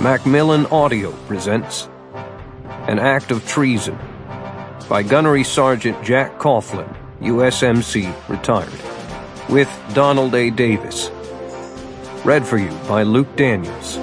Macmillan Audio presents An Act of Treason by Gunnery Sergeant Jack Coughlin, USMC, retired, with Donald A. Davis. Read for you by Luke Daniels.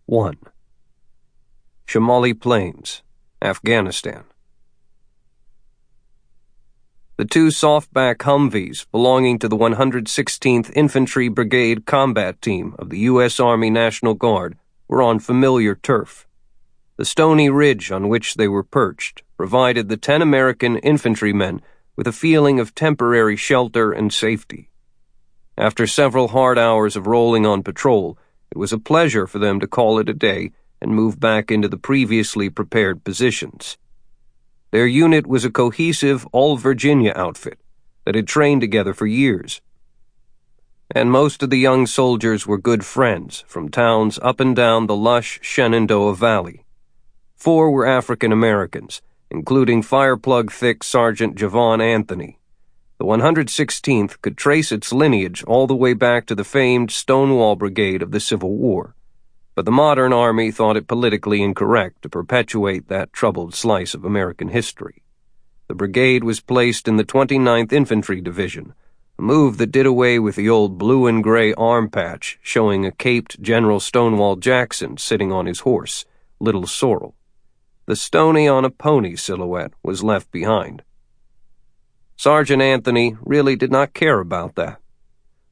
One. Shamali Plains, Afghanistan. The two softback Humvees belonging to the 116th Infantry Brigade Combat Team of the U.S. Army National Guard were on familiar turf. The stony ridge on which they were perched provided the 10 American infantrymen with a feeling of temporary shelter and safety. After several hard hours of rolling on patrol, it was a pleasure for them to call it a day and move back into the previously prepared positions. Their unit was a cohesive all-Virginia outfit that had trained together for years. And most of the young soldiers were good friends from towns up and down the lush Shenandoah Valley. 4 were African Americans, including fireplug-thick Sergeant Javon Anthony. The 116th could trace its lineage all the way back to the famed Stonewall Brigade of the Civil War, but the modern Army thought it politically incorrect to perpetuate that troubled slice of American history. The brigade was placed in the 29th Infantry Division, a move that did away with the old blue and gray arm patch showing a caped General Stonewall Jackson sitting on his horse, Little Sorrel. The stony on a pony silhouette was left behind. Sergeant Anthony really did not care about that.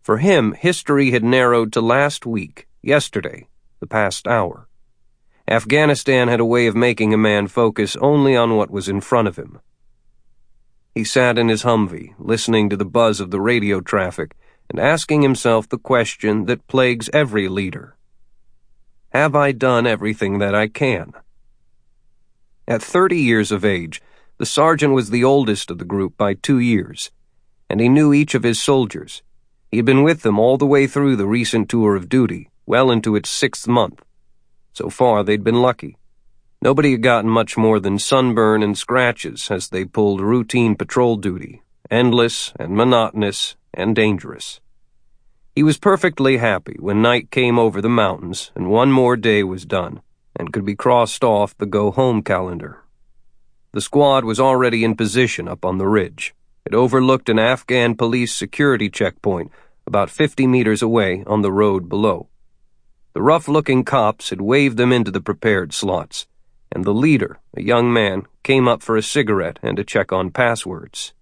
For him, history had narrowed to last week, yesterday, the past hour. Afghanistan had a way of making a man focus only on what was in front of him. He sat in his Humvee, listening to the buzz of the radio traffic and asking himself the question that plagues every leader. Have I done everything that I can? At 30 years of age, the sergeant was the oldest of the group by 2 years, and he knew each of his soldiers. He had been with them all the way through the recent tour of duty, well into its 6th month. So far, they'd been lucky. Nobody had gotten much more than sunburn and scratches as they pulled routine patrol duty, endless and monotonous and dangerous. He was perfectly happy when night came over the mountains and one more day was done and could be crossed off the go-home calendar. The squad was already in position up on the ridge. It overlooked an Afghan police security checkpoint about 50 meters away on the road below. The rough-looking cops had waved them into the prepared slots, and the leader, a young man, came up for a cigarette and to check on passwords.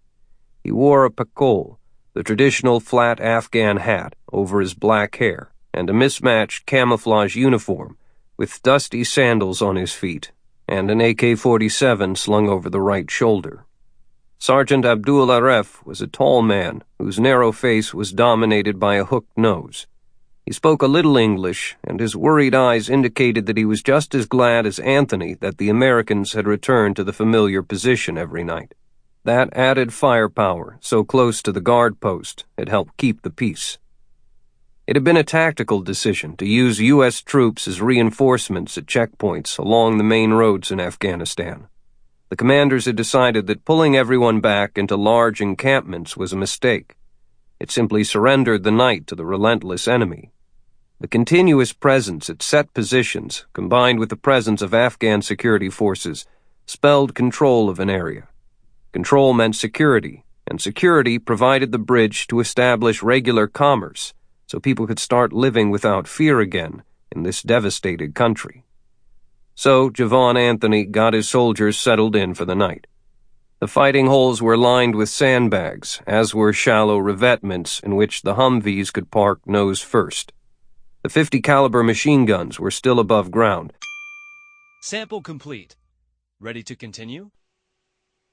He wore a pakol, the traditional flat Afghan hat, over his black hair, and a mismatched camouflage uniform with dusty sandals on his feet and an AK-47 slung over the right shoulder. Sergeant Abdul Aref was a tall man whose narrow face was dominated by a hooked nose. He spoke a little English, and his worried eyes indicated that he was just as glad as Anthony that the Americans had returned to the familiar position every night. That added firepower, so close to the guard post, had helped keep the peace. It had been a tactical decision to use U.S. troops as reinforcements at checkpoints along the main roads in Afghanistan. The commanders had decided that pulling everyone back into large encampments was a mistake. It simply surrendered the night to the relentless enemy. The continuous presence at set positions, combined with the presence of Afghan security forces, spelled control of an area. Control meant security, and security provided the bridge to establish regular commerce, so people could start living without fear again in this devastated country. So Javon Anthony got his soldiers settled in for the night. The fighting holes were lined with sandbags, as were shallow revetments in which the Humvees could park nose first. The .50 caliber machine guns were still above ground. Sample complete. Ready to continue?